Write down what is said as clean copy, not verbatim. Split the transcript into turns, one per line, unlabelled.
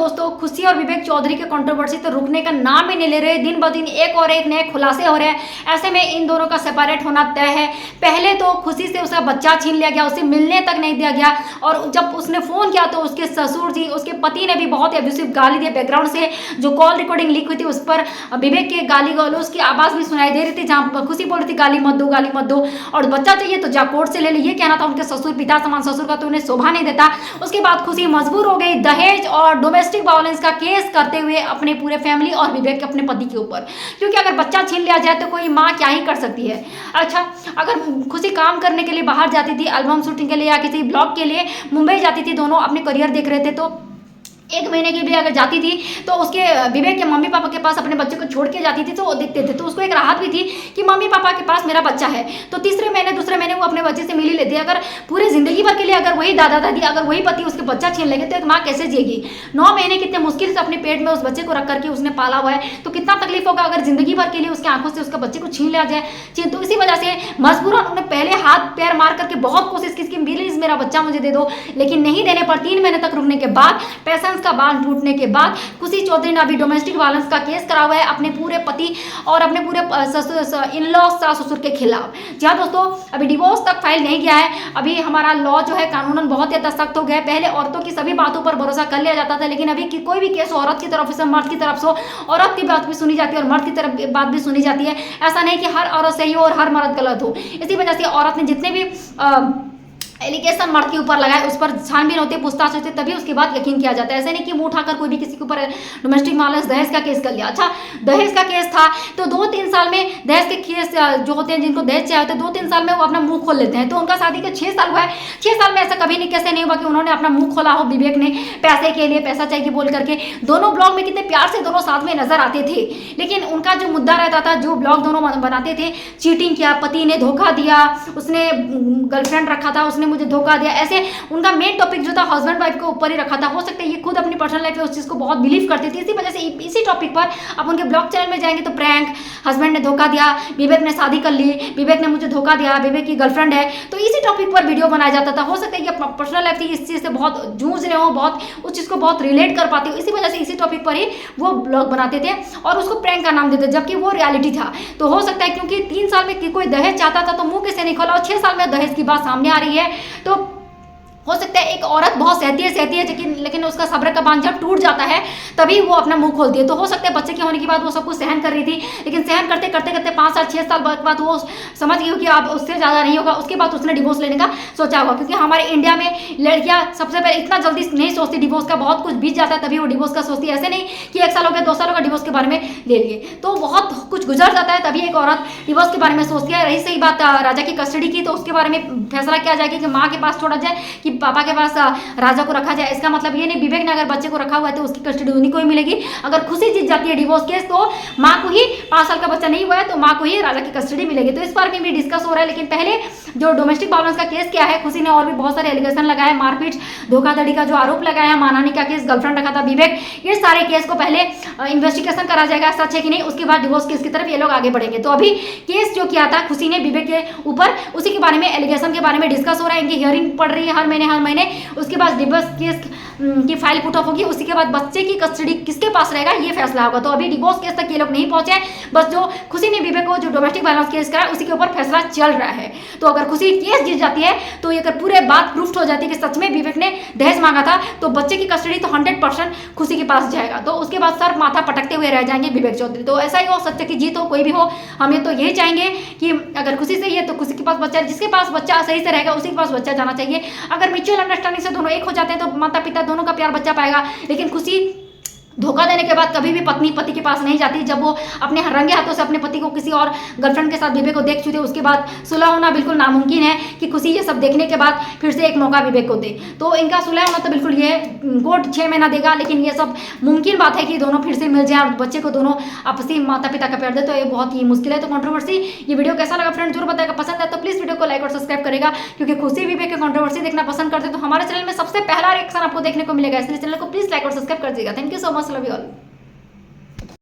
दोस्तों, खुशी और विवेक चौधरी के कंट्रोवर्सी तो रुकने का नाम ही नहीं ले रहे। दिन ब दिन एक और एक नए खुलासे हो रहे हैं। ऐसे में इन दोनों का सेपरेट होना तय है। पहले तो खुशी से उसका बच्चा छीन लिया गया, उसे मिलने तक नहीं दिया गया, और जब उसने फोन किया तो उसके ससुर जी, उसके पति ने भी बहुत एब्यूसिव गाली दिए। बैकग्राउंड से जो कॉल रिकॉर्डिंग लीक हुई थी उस पर विवेक के गाली गलौज की आवाज भी सुनाई दे रही थी, जहां खुशी बोल रही थी गाली मत दो, गाली मत दो, और बच्चा चाहिए तो जा कोर्ट से ले ले, ये कहना था उनके ससुर। पिता समान ससुर का तो उन्हें शोभा नहीं देता। उसके बाद खुशी मजबूर हो गई दहेज और डोमेस्टिक वायलेंस का केस करते हुए अपने पूरे फैमिली और विवेक के अपने पति के ऊपर, क्योंकि अगर बच्चा छीन लिया जाए तो कोई माँ क्या ही कर सकती है। अच्छा, अगर खुशी काम करने के लिए बाहर जाती थी, एल्बम शूटिंग के लिए या किसी ब्लॉग के लिए मुंबई जाती थी, दोनों अपने करियर देख रहे थे, तो 1 महीने के लिए अगर जाती थी तो उसके विवेक के मम्मी पापा के पास अपने बच्चे को छोड़ के जाती थी, तो वो देखते थे, तो उसको एक राहत भी थी कि मम्मी पापा के पास मेरा बच्चा है। तो तीसरे महीने दूसरे महीने वो अपने बच्चे से मिल ही लेती है। अगर पूरी जिंदगी भर के लिए अगर वही दादा दादी, अगर वही पति उसके बच्चा छीन लेंगे तो एक माँ कैसे जिएगी। 9 महीने कितने मुश्किल से अपने पेट में उस बच्चे को रख करके उसने पाला हुआ है, तो कितना तकलीफ होगा अगर जिंदगी भर के लिए उसकी आंखों से उसका बच्चे को छीन लिया जाए। तो इसी वजह से मजबूरन उन्होंने पहले हाथ पैर मार करके बहुत कोशिश की कि प्लीज मेरा बच्चा मुझे दे दो, लेकिन नहीं देने पर 3 महीने तक रुकने के बाद, पेशेंस का बांध टूटने के बाद खुशी चौधरी ने अभी डोमेस्टिक वायलेंस का केस करा हुआ है अपने पूरे पति और अपने पूरे इन-लॉ सास ससुर के खिलाफ। जहाँ दोस्तों अभी डिवोर्स तक फाइल नहीं किया है। अभी हमारा लॉ जो है कानूनन बहुत ज्यादा सख्त हो गया है। पहले औरतों की सभी बातों पर भरोसा कर लिया जाता था, लेकिन अभी की कोई भी केस औरत की तरफ से, मर्द की तरफ से, औरत की बात भी सुनी जाती है और मर्द की तरफ बात भी सुनी जाती है। ऐसा नहीं कि हर औरत सही हो और हर मर्द गलत हो। इसी वजह से औरत ने जितने भी एलिगेशन मर्द के ऊपर लगाए उस पर छानबीन होती है, पूछताछ होती है, तभी उसके बाद यकीन किया जाता है। ऐसे नहीं कि मुंह उठाकर कोई भी किसी के ऊपर डोमेस्टिक वायलेंस दहेज का केस कर लिया। अच्छा, दहेज का केस था तो 2-3 साल में दहेज के केस जो होते हैं, जिनको दहेज चाहिए होते हैं, 2-3 साल में वो अपना मुंह खोल लेते हैं। तो उनका शादी के 6 साल हुआ है, 6 साल में ऐसा कभी नहीं, कैसे नहीं हुआ कि उन्होंने अपना मुंह खोला हो विवेक ने पैसे के लिए, पैसा चाहिए बोल करके। दोनों ब्लॉग में कितने प्यार से दोनों साथ में नजर आते थे, लेकिन उनका जो मुद्दा रहता था, जो ब्लॉग दोनों बनाते थे, चीटिंग किया, पति ने धोखा दिया, उसने गर्लफ्रेंड रखा था, उसने मुझे धोखा दिया, ऐसे उनका मेन टॉपिक जो था हस्बैंड वाइफ के ऊपर ही रखा था। हो सकता है ये खुद अपनी पर्सनल लाइफ में उस चीज को बहुत बिलीव करती थी। इसी वजह से इसी टॉपिक पर आप उनके ब्लॉग चैनल में जाएंगे तो प्रैंक, हस्बैंड ने धोखा दिया, विवेक ने शादी कर ली, विवेक ने मुझे धोखा दिया, विवेक की गर्लफ्रेंड है, तो इसी टॉपिक पर वीडियो बनाया जाता था। हो सकता है कि पर्सनल लाइफ थी, इस चीज से बहुत जूझ रहे हो, बहुत उस चीज को बहुत रिलेट कर पाते हो, इसी वजह से इसी टॉपिक पर ही वो ब्लॉग बनाते थे और उसको प्रैंक का नाम देते, जबकि वो रियलिटी था। तो हो सकता है क्योंकि 3 साल में कोई दहेज चाहता था तो मुंह कैसे नहीं खोला, और 6 साल में दहेज की बात सामने आ रही है। तो हो सकता है एक औरत बहुत सहती है लेकिन उसका सब्र का बांध जब टूट जाता है तभी वो अपना मुंह खोलती है। तो हो सकता है बच्चे के होने के बाद वो सब कुछ सहन कर रही थी, लेकिन सहन करते करते करते 5 साल 6 साल बाद वो समझ गई कि अब उससे ज़्यादा नहीं होगा। उसके बाद उसने डिवोर्स लेने का सोचा होगा, क्योंकि हमारे इंडिया में लड़कियां सबसे पहले इतना जल्दी नहीं सोचती डिवोर्स का, बहुत कुछ बीत जाता है तभी वो डिवोर्स का सोचती है। ऐसे नहीं कि 1 साल हो गया 2 साल होगा डिवोर्स के बारे में ले लिए, तो बहुत कुछ गुजर जाता है तभी एक औरत डिवोर्स के बारे में सोचती है। रही सही बात राजा की कस्टडी की, तो उसके बारे में फैसला किया जाएगा कि माँ के पास छोड़ा जाए कि पापा के पास राजा को रखा जाए। इसका मतलब ये नहीं विवेक ने अगर बच्चे को रखा हुआ है तो उसकी कस्टडी उन्हीं को ही मिलेगी। अगर खुशी जीत जाती है डिवोर्स केस तो माँ को ही, 5 साल का बच्चा नहीं हुआ है तो माँ को ही राजा की कस्टडी मिलेगी। तो इस बारे में भी डिस्कस हो रहा है, लेकिन पहले जो डोमेस्टिक वायलेंस का केस किया है खुशी ने, और भी बहुत सारे एलिगेशन लगाए, मारपीट, धोखाधड़ी का जो आरोप लगाया, मानहानि का केस, गर्लफ्रेंड रखा था विवेक, ये सारे केस को पहले इन्वेस्टिगेशन करा जाएगा सच है कि नहीं, उसके बाद डिवोर्स केस की तरफ ये लोग आगे बढ़ेंगे। तो अभी केस जो किया था खुशी ने विवेक के ऊपर, उसी के बारे में, एलिगेशन के बारे में डिस्कस हो रहा है। इनकी हियरिंग पड़ रही है हर महीने। उसके बाद डिवोर्स केस की फाइल पुट ऑफ होगी, उसी के बाद बच्चे की कस्टडी किसके पास रहेगा ये फैसला होगा। तो अभी डिवोर्स केस तक ये लोग नहीं पहुंचे, बस जो खुशी ने विवेक को जो डोमेस्टिक वायलेंस केस करा उसी के ऊपर फैसला चल रहा है। तो अगर खुशी केस जीत जाती है तो ये अगर पूरे बात प्रूफ हो जाती है कि सच में विवेक ने दहेज मांगा था, तो बच्चे की कस्टडी तो 100% खुशी के पास जाएगा। तो उसके बाद सर माथा पटकते हुए रह जाएंगे विवेक चौधरी। तो ऐसा ही हो, सच्चे की जीत हो, कोई भी हो, हमें तो यही चाहेंगे कि अगर खुशी सही है तो खुशी के पास बच्चा, जिसके पास बच्चा सही से रहेगा उसी के पास बच्चा जाना चाहिए। अगर म्यूचुअल अंडरस्टैंडिंग से दोनों एक हो जाते हैं तो माता पिता दोनों का प्यार बच्चा पाएगा। लेकिन खुशी धोखा देने के बाद कभी भी पत्नी पति के पास नहीं जाती। जब वो अपने रंगे हाथों से अपने पति को किसी और गर्लफ्रेंड के साथ विवेक को देख चुके, उसके बाद सुलह होना बिल्कुल नामुमकिन है कि खुशी ये सब देखने के बाद फिर से एक मौका विवेक को दे। तो इनका सुलह होना तो बिल्कुल ये कोर्ट 6 महीना देगा, लेकिन ये सब मुमकिन बात है कि दोनों फिर से मिल जाए और बच्चे को दोनों आपसी माता पिता का प्यार दे, तो ये बहुत ही मुश्किल है। तो कंट्रोवर्सी ये वीडियो कैसा लगा फ्रेंड जरूर बताएगा। पसंद है तो प्लीज वीडियो को लाइक और सब्सक्राइब करेगा, क्योंकि खुशी विवेक के कंट्रोवर्सी देखना पसंद करते तो हमारे चैनल में सबसे पहला रिएक्शन आपको देखने को मिलेगा, इसलिए चैनल को प्लीज लाइक और सब्सक्राइब कर दीजिएगा। Thank you so much, love you all.